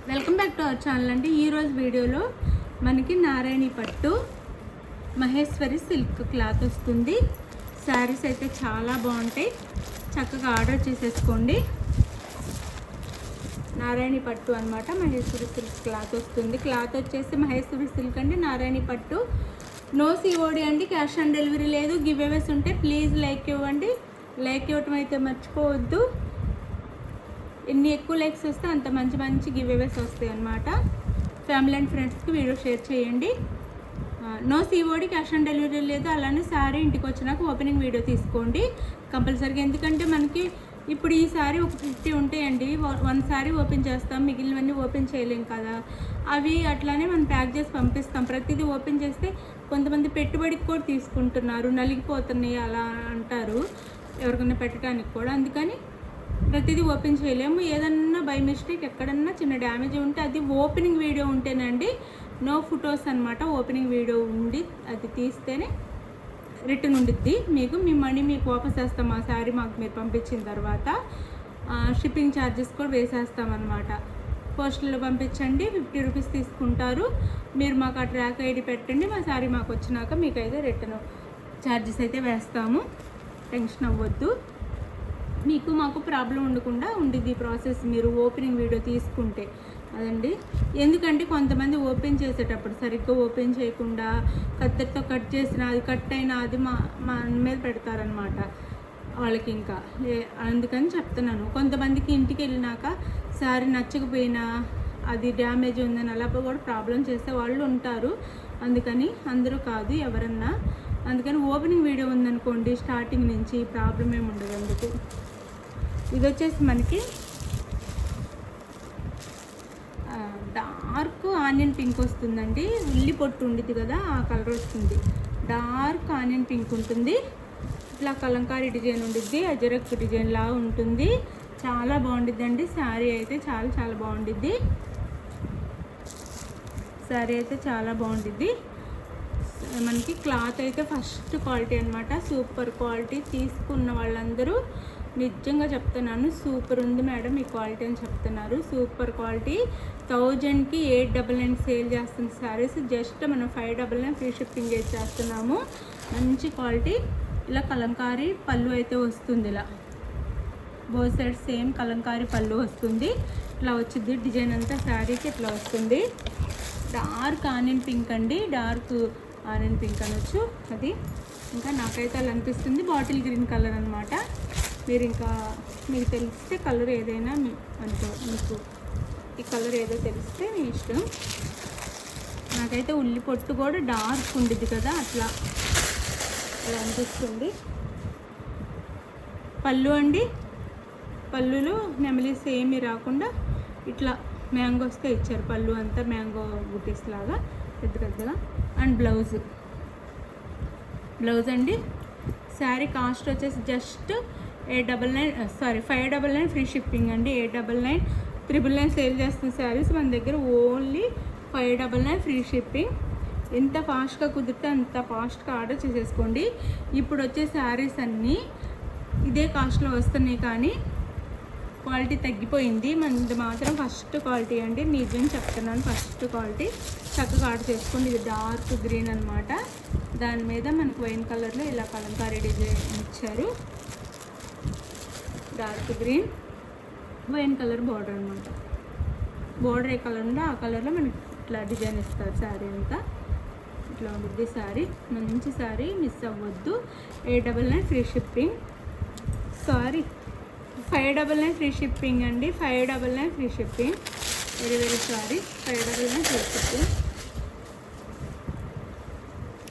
Welcome back to our channel అండి. ఈరోజు వీడియోలో మనకి నారాయణి పట్టు మహేశ్వరి సిల్క్ క్లాత్ వస్తుంది. శారీస్ అయితే చాలా బాగుంటాయి, చక్కగా ఆర్డర్ చేసేసుకోండి. నారాయణి పట్టు అనమాట, మహేశ్వరి సిల్క్ క్లాత్ వస్తుంది. క్లాత్ వచ్చేసి మహేశ్వరి సిల్క్ అండి, నారాయణి పట్టు. నో సిఓడి అండి, క్యాష్ ఆన్ డెలివరీ లేదు. గివ్ అవేస్ ఉంటే ప్లీజ్ లైక్ ఇవ్వండి, లైక్ ఇవ్వటం అయితే మర్చిపోవద్దు. ఎన్ని ఎక్కువ లైక్స్ వస్తే అంత మంచి మంచి గివ్ అవేస్ వస్తాయి అన్నమాట. ఫ్యామిలీ అండ్ ఫ్రెండ్స్కి వీడియో షేర్ చేయండి. No COD, cash on delivery లేదు. అలానే శారీ ఇంటికి వచ్చినాక ఓపెనింగ్ వీడియో తీసుకోండి కంపల్సరీగా. ఎందుకంటే మనకి ఇప్పుడు ఈ శారీ ఒక 50 ఉంటాయండి. 1 శారీ ఓపెన్ చేస్తాం, మిగిలినవన్నీ ఓపెన్ చేయలేం కదా. అవి అట్లానే మనం ప్యాక్ చేసి పంపిస్తాం. ప్రతిదీ ఓపెన్ చేస్తే కొంతమంది పెట్టుబడికి కూడా తీసుకుంటున్నారు, నలిగిపోతున్నాయి అలా అంటారు, ఎవరికైనా పెట్టడానికి కూడా. అందుకని ప్రతిదీ ఓపెన్ చేయలేము. ఏదన్నా బై మిస్టేక్ ఎక్కడన్నా చిన్న డ్యామేజ్ ఉంటే అది ఓపెనింగ్ వీడియో ఉంటేనండి, నో ఫొటోస్ అనమాట. ఓపెనింగ్ వీడియో ఉండి అది తీస్తేనే రిటర్న్ ఉండిద్ది. మీకు మీ మనీ మీకు వాపస్ వేస్తాం ఆ శారీ మాకు మీరు పంపించిన తర్వాత. షిప్పింగ్ ఛార్జెస్ కూడా వేసేస్తామన్నమాట. పోస్టుల్లో పంపించండి, 50 రూపీస్ తీసుకుంటారు. మీరు మాకు ఆ ట్రాక్ ఐడి పెట్టండి, మా శారీ మాకు వచ్చినాక మీకైతే రిటర్న్ ఛార్జెస్ అయితే వేస్తాము. టెన్షన్ అవ్వద్దు, మీకు మాకు ప్రాబ్లం ఉండకుండా ఉండిద్ది ప్రాసెస్ మీరు ఓపెనింగ్ వీడియో తీసుకుంటే అదండి. ఎందుకంటే కొంతమంది ఓపెన్ చేసేటప్పుడు సరిగ్గా ఓపెన్ చేయకుండా కత్తెరతో కట్ చేసిన అది కట్ అయినా అది మా మీద పెడతారనమాట వాళ్ళకి. ఇంకా అందుకని చెప్తున్నాను. కొంతమందికి ఇంటికి వెళ్ళినాక శారీ నచ్చకపోయినా అది డ్యామేజ్ ఉందని అలా కూడా ప్రాబ్లం చేసే వాళ్ళు ఉంటారు. అందుకని అందరూ కాదు, ఎవరన్నా. అందుకని ఓపెనింగ్ వీడియో ఉందనుకోండి స్టార్టింగ్ నుంచి ప్రాబ్లం ఏమి ఉండదు. అందుకు ఇది వచ్చేసి మనకి డార్క్ ఆనియన్ పింక్ వస్తుందండి. ఉల్లి పొట్టు ఉండిద్ది కదా, ఆ కలర్ వస్తుంది. డార్క్ ఆనియన్ పింక్ ఉంటుంది. ఇట్లా కలంకారీ డిజైన్ ఉండిద్ది, అజరక్ డిజైన్ లా ఉంటుంది. చాలా బాగుండిద్ది అండి శారీ అయితే, చాలా చాలా బాగుండిద్ది. శారీ అయితే చాలా బాగుండిద్ది. మనకి క్లాత్ అయితే ఫస్ట్ క్వాలిటీ అనమాట, సూపర్ క్వాలిటీ. తీసుకున్న వాళ్ళందరూ నిజంగా చెప్తున్నాను, సూపర్ ఉంది మేడం ఈ క్వాలిటీ అని చెప్తున్నారు. Super quality. 1000కి 899 సేల్ చేస్తున్న శారీస్ జస్ట్ మనం 599 ఫ్రీ షిప్పింగ్ చేస్తున్నాము. మంచి క్వాలిటీ. ఇలా కలంకారీ పళ్ళు అయితే వస్తుంది, ఇలా బోత్ సైడ్ సేమ్ కలంకారీ పళ్ళు వస్తుంది. ఇట్లా వచ్చింది డిజైన్ అంతా శారీకి ఇట్లా వస్తుంది. డార్క్ ఆనియన్ పింక్ అండి, డార్క్ ఆనియన్ పింక్ అనొచ్చు అది. ఇంకా నాకైతే అలా అనిపిస్తుంది. బాటిల్ గ్రీన్ కలర్ అనమాట. మీరు ఇంకా మీకు తెలిస్తే కలర్ ఏదైనా మీకు ఈ కలర్ ఏదో తెలిస్తే మీ ఇష్టం. నాకైతే ఉల్లి పొట్టు కూడా డార్క్ ఉండిద్ది కదా, అట్లా అలా అనిపిస్తుంది. పళ్ళు అండి, పళ్ళులో నెమలీస్ ఏమీ రాకుండా ఇట్లా మ్యాంగోస్తో ఇచ్చారు. పళ్ళు అంతా మ్యాంగో బుటీస్ లాగా పెద్ద పెద్దగా. అండ్ బ్లౌజ్ అండి. శారీ కాస్ట్ వచ్చేసి జస్ట్ 599 ఫ్రీ షిప్పింగ్ అండి. 899 399 సేల్ చేస్తున్న శారీస్ మన దగ్గర ఓన్లీ 599 ఫ్రీ షిప్పింగ్. ఎంత ఫాస్ట్గా కుదిరితే అంత ఫాస్ట్గా ఆర్డర్ చేసేసుకోండి. ఇప్పుడు వచ్చే శారీస్ అన్నీ ఇదే కాస్ట్లో వస్తున్నాయి, కానీ క్వాలిటీ తగ్గిపోయింది. మనది మాత్రం ఫస్ట్ క్వాలిటీ అండి, నిజం చెప్తున్నాను. ఫస్ట్ క్వాలిటీ చక్కగా ఆర్డర్ చేసుకోండి. ఇది డార్క్ గ్రీన్ అనమాట. దాని మీద మనకు వైన్ కలర్లో ఇలా కలంకారీ డిజైన్ ఇచ్చారు. Dark green wine colour border అనమాట. బార్డర్ ఏ కలర్ ఉందో ఆ కలర్లో మనకి ఇట్లా డిజైన్ ఇస్తారు. శారీ అంతా ఇట్లా ఉంటుంది. శారీ మంచి శారీ, మిస్ అవ్వద్దు. 899 ఫ్రీ షిప్పింగ్. 599 ఫ్రీ షిప్పింగ్ అండి. 599 free shipping. Very sorry. 599 free shipping.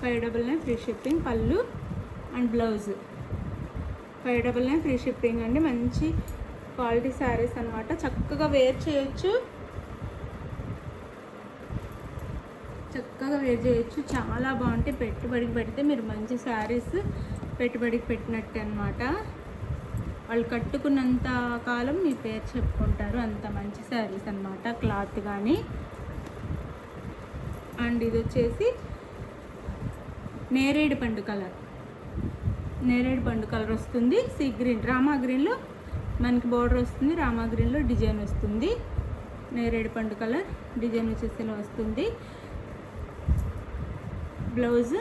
599 free shipping. పళ్ళు అండ్ బ్లౌజ్ 599 ఫ్రీ షిప్పింగ్ అండి. మంచి క్వాలిటీ శారీస్ అనమాట. చక్కగా వేర్ చేయొచ్చు, చాలా బాగుంటాయి. పెట్టుబడికి పెడితే మీరు మంచి శారీస్ పెట్టుబడికి పెట్టినట్టే అనమాట. వాళ్ళు కట్టుకున్నంత కాలం మీ పేరు చెప్పుకుంటారు, అంత మంచి శారీస్ అనమాట. క్లాత్ కానీ. అండ్ ఇది వచ్చేసి నేరేడు పండు కలర్ వస్తుంది. సీ గ్రీన్, రామా గ్రీన్లో మనకి బార్డర్ వస్తుంది, రామా గ్రీన్లో డిజైన్ వస్తుంది. నేరేడు పండు కలర్ డిజైన్ వచ్చేసి ఇలా వస్తుంది. బ్లౌజ్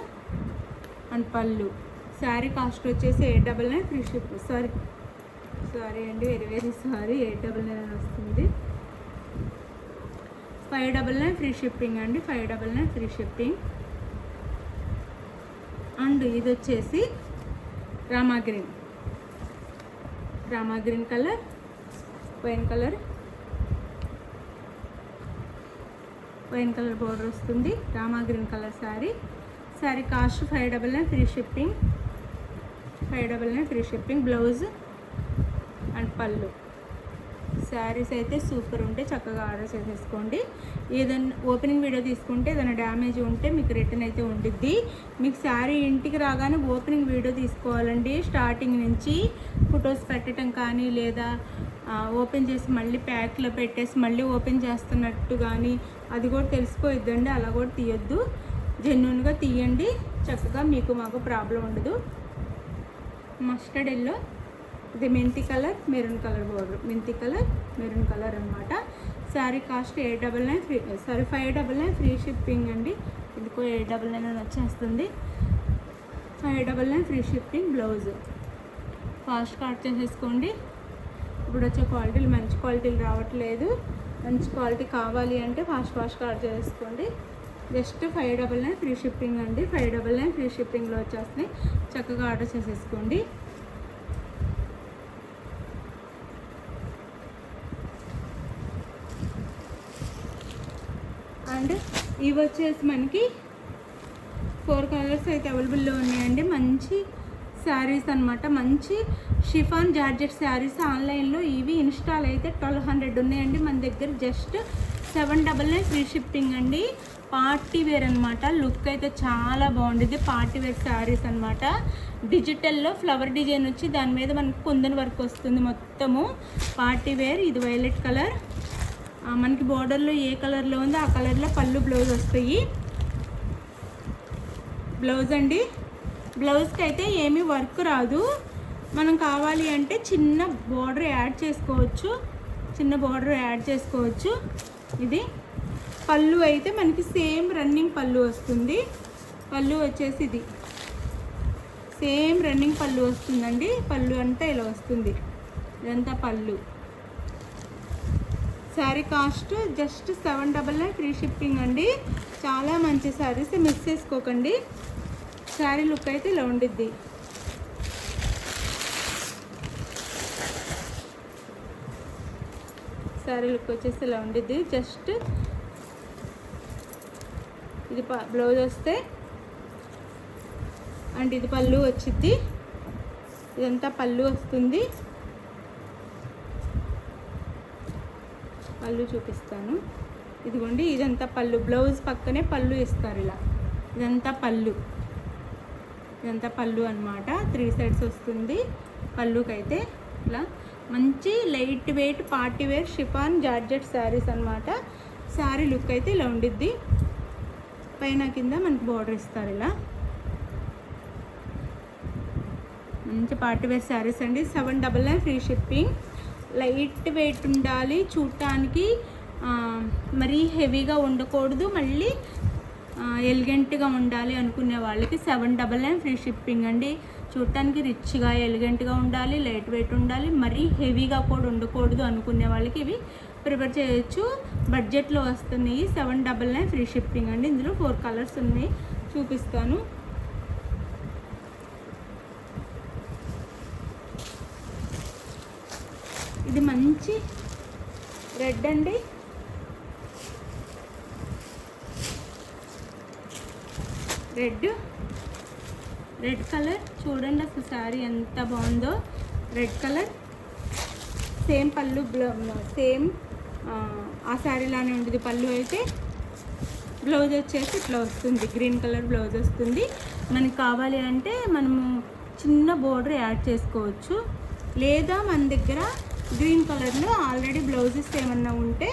అండ్ పళ్ళు. శారీ కాస్ట్ వచ్చేసి 899 ఫ్రీ షిప్. సారీ అండి, వెరీ సారీ, 899 వస్తుంది. 599 ఫ్రీ షిప్పింగ్ అండి, 599 ఫ్రీ షిప్పింగ్. అండ్ ఇది వచ్చేసి Rama green colour, wine colour border వస్తుంది. Rama green colour sari cost 599 free shipping, 599 free shipping. Blouse and పళ్ళు. శారీస్ అయితే సూపర్ ఉంటే చక్కగా ఆర్డర్ చేసేసుకోండి. ఏదైనా ఓపెనింగ్ వీడియో తీసుకుంటే ఏదైనా డ్యామేజ్ ఉంటే మీకు రిటర్న్ అయితే ఉండిద్ది. మీకు శారీ ఇంటికి రాగానే ఓపెనింగ్ వీడియో తీసుకోవాలండి. స్టార్టింగ్ నుంచి ఫొటోస్ పెట్టడం కానీ, లేదా ఓపెన్ చేసి మళ్ళీ ప్యాక్లో పెట్టేసి మళ్ళీ ఓపెన్ చేస్తున్నట్టు కానీ అది కూడా తెలిసిపోయిద్దండి. అలా కూడా తీయొద్దు, జెన్యూన్గా తీయండి. చక్కగా మీకు మాకు ప్రాబ్లం ఉండదు. మస్టర్డ్ ఎల్లో, ఇది మెంతి కలర్, మెరూన్ కలర్ బోర్డర్, మెంతి కలర్ మెరూన్ కలర్ అనమాట. శారీ కాస్ట్ 599 ఫ్రీ షిప్పింగ్ అండి. ఇదికో 899 వచ్చేస్తుంది. 599 free shipping. Blouse fast cut చేసేసుకోండి. ఇప్పుడు వచ్చే క్వాలిటీలు మంచి క్వాలిటీలు రావట్లేదు. మంచి క్వాలిటీ కావాలి అంటే ఫాస్ట్ కట్ చేసుకోండి. జస్ట్ 599 ఫ్రీ షిప్పింగ్ అండి. 599 ఫ్రీ షిప్పింగ్లో వచ్చేస్తాయి. చక్కగా ఆర్డర్ చేసేసుకోండి. అండ్ ఇవి వచ్చేసి మనకి 4 కలర్స్ అయితే అవైలబుల్లో ఉన్నాయండి. మంచి శారీస్ అనమాట, మంచి షిఫాన్ జార్జెట్ శారీస్. ఆన్లైన్లో ఇవి ఇన్స్టాల్ అయితే 1200 ఉన్నాయండి. మన దగ్గర జస్ట్ 799 ఫ్రీ షిప్పింగ్ అండి. పార్టీ వేర్ అనమాట. లుక్ అయితే చాలా బాగుంటుంది. పార్టీ వేర్ శారీస్ అనమాట. డిజిటల్లో ఫ్లవర్ డిజైన్ వచ్చి దాని మీద మనకి కుందన్ వర్క్ వస్తుంది. మొత్తము పార్టీ వేర్. ఇది వైలెట్ కలర్. మనకి బోర్డర్లో ఏ కలర్లో ఉందో ఆ కలర్లో పళ్ళు బ్లౌజ్ వస్తాయి. బ్లౌజ్ అండి. బ్లౌజ్కి అయితే ఏమీ వర్క్ రాదు. మనం కావాలి అంటే చిన్న బోర్డర్ యాడ్ చేసుకోవచ్చు. ఇది పళ్ళు అయితే మనకి సేమ్ రన్నింగ్ పళ్ళు వస్తుంది. పళ్ళు వచ్చేసి ఇది సేమ్ రన్నింగ్ పళ్ళు వస్తుందండి. పళ్ళు అంతా ఇలా వస్తుంది. ఇదంతా పళ్ళు. Sari cost just 799 free shipping అండి. చాలా మంచి శారీస్, మిస్ చేసుకోకండి. శారీ లుక్ అయితే ఇలా ఉండిద్ది. శారీ లుక్ వచ్చేసి ఇలా ఉండిద్ది. జస్ట్ ఇది బ్లౌజ్ వస్తే అండ్ ఇది పళ్ళు వచ్చిద్ది. ఇదంతా పళ్ళు వస్తుంది. పళ్ళు చూపిస్తాను. ఇదిగోండి, ఇదంతా పళ్ళు. బ్లౌజ్ పక్కనే పళ్ళు ఇస్తారు ఇలా. ఇదంతా పళ్ళు అనమాట. 3 సైడ్స్ వస్తుంది పళ్ళుకైతే. ఇట్లా మంచి lightweight party wear chiffon georgette saris అనమాట. శారీ లుక్ అయితే ఇలా ఉండిద్ది. పైన కింద మనకి బోర్డర్ ఇస్తారు ఇలా. మంచి పార్టీ వేర్ శారీస్ అండి. 799 ఫ్రీ షిప్పింగ్. లైట్ వెయిట్ ఉండాలి, చూడటానికి మరీ హెవీగా ఉండకూడదు, మళ్ళీ ఎలిగెంట్గా ఉండాలి అనుకునే వాళ్ళకి 799 ఫ్రీ షిప్పింగ్ అండి. చూడటానికి రిచ్గా ఎలిగెంట్గా ఉండాలి, లైట్ వెయిట్ ఉండాలి, మరీ హెవీగా కూడా ఉండకూడదు అనుకునే వాళ్ళకి ఇవి ప్రిపేర్ చేయొచ్చు. బడ్జెట్లో వస్తున్నాయి. 799 ఫ్రీ షిప్పింగ్ అండి. ఇందులో 4 కలర్స్ ఉన్నాయి, చూపిస్తాను. ఇది మంచి రెడ్ అండి. రెడ్ కలర్ చూడండి అసలు శారీ ఎంత బాగుందో. రెడ్ కలర్ సేమ్ పళ్ళు, సేమ్ ఆ శారీలానే ఉంటుంది పళ్ళు అయితే. బ్లౌజ్ వచ్చేసి ఇట్లా వస్తుంది, గ్రీన్ కలర్ బ్లౌజ్ వస్తుంది. మనకి కావాలి అంటే మనము చిన్న బోర్డర్ యాడ్ చేసుకోవచ్చు, లేదా మన దగ్గర గ్రీన్ కలర్లో ఆల్రెడీ బ్లౌజెస్ ఏమన్నా ఉంటే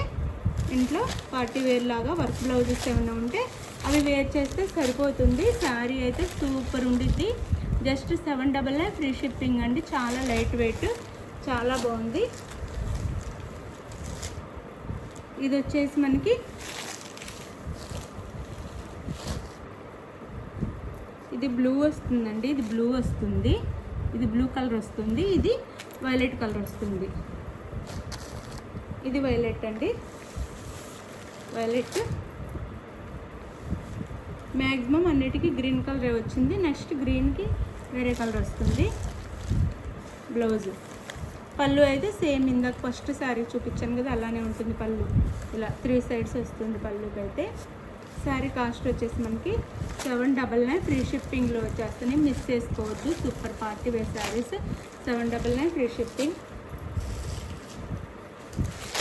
ఇంట్లో పార్టీ వేర్ లాగా వర్క్ బ్లౌజెస్ ఏమన్నా ఉంటే అవి వేర్ చేస్తే సరిపోతుంది. శారీ అయితే సూపర్ ఉండిద్ది. జస్ట్ 799 ఫ్రీ షిప్పింగ్ అండి. చాలా లైట్ వెయిట్, చాలా బాగుంది. ఇది వచ్చేసి మనకి ఇది బ్లూ వస్తుందండి, ఇది బ్లూ వస్తుంది, ఇది బ్లూ కలర్ వస్తుంది, ఇది వైలెట్ కలర్ వస్తుంది. ఇది వైలెట్ అండి, వైలెట్. మ్యాక్సిమం అన్నిటికీ గ్రీన్ కలరే వచ్చింది. నెక్స్ట్ గ్రీన్కి వేరే కలర్ వస్తుంది. బ్లౌజు పళ్ళు అయితే సేమ్ ఇందాక ఫస్ట్ శారీ చూపించాను కదా అలానే ఉంటుంది. పళ్ళు ఇలా 3 సైడ్స్ వస్తుంది. పళ్ళుకి అయితే శారీ కాస్ట్ వచ్చేసి మనకి 799 ఫ్రీ షిప్పింగ్లో వచ్చేస్తాయి. మిస్ చేసుకోవద్దు. Super party wear saris 799 free shipping.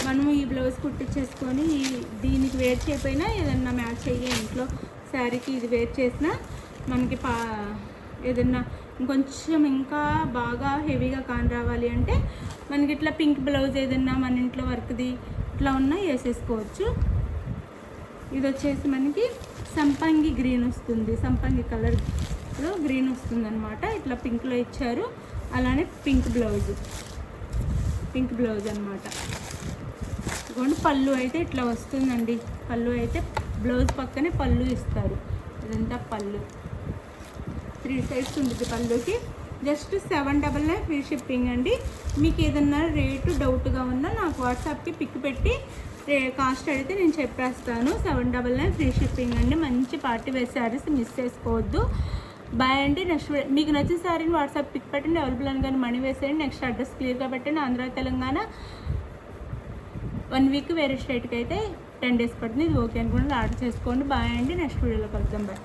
మనము ఈ బ్లౌజ్ కుట్టించేసుకొని దీనికి వేర్ చేయకపోయినా ఏదన్నా మ్యాచ్ అయ్యే ఇంట్లో శారీకి ఇది వేర్ చేసినా మనకి ఏదన్నా ఇంకొంచెం ఇంకా బాగా హెవీగా కాని రావాలి అంటే మనకి ఇట్లా పింక్ బ్లౌజ్ ఏదన్నా మన ఇంట్లో వర్క్ది ఇట్లా ఉన్నా వేసేసుకోవచ్చు. ఇది వచ్చేసి మనకి సంపంగి గ్రీన్ వస్తుంది, సంపంగి కలర్లో గ్రీన్ వస్తుంది అనమాట. ఇట్లా పింక్లో ఇచ్చారు. అలానే పింక్ బ్లౌజ్ అనమాట. ఇదిగోండి పళ్ళు అయితే ఇట్లా వస్తుందండి. పళ్ళు అయితే బ్లౌజ్ పక్కనే పళ్ళు ఇస్తారు. ఇదంతా పళ్ళు 3 సైడ్స్ ఉంటుంది పళ్ళుకి. జస్ట్ 799 ఫ్రీ షిప్పింగ్ అండి. మీకు ఏదన్నా రేటు డౌట్గా ఉన్నా నాకు వాట్సాప్కి పిక్ పెట్టి కాస్ట్ అడిగితే నేను చెప్పేస్తాను. 799 ఫ్రీ షిప్పింగ్ అండి. మంచి పార్టీ వేర్ శారీస్ మిస్ చేసుకోవద్దు. బాయ్ అండి. నెక్స్ట్ మీకు నచ్చిన శారీని వాట్సాప్ పిక్ పెట్టండి, అవైలబుల్ అని కానీ మనీ వేసేయండి. నెక్స్ట్ అడ్రస్ క్లియర్గా పెట్టండి. ఆంధ్ర తెలంగాణ 1 వీక్ వేరే స్టేట్కి అయితే 10 డేస్ పడుతుంది. ఇది ఓకే అనుకుంటే ఆర్డర్ చేసుకోండి. బాయ్ అండి. నెక్స్ట్ వీడియోలో కలుద్దాం. బాయ్.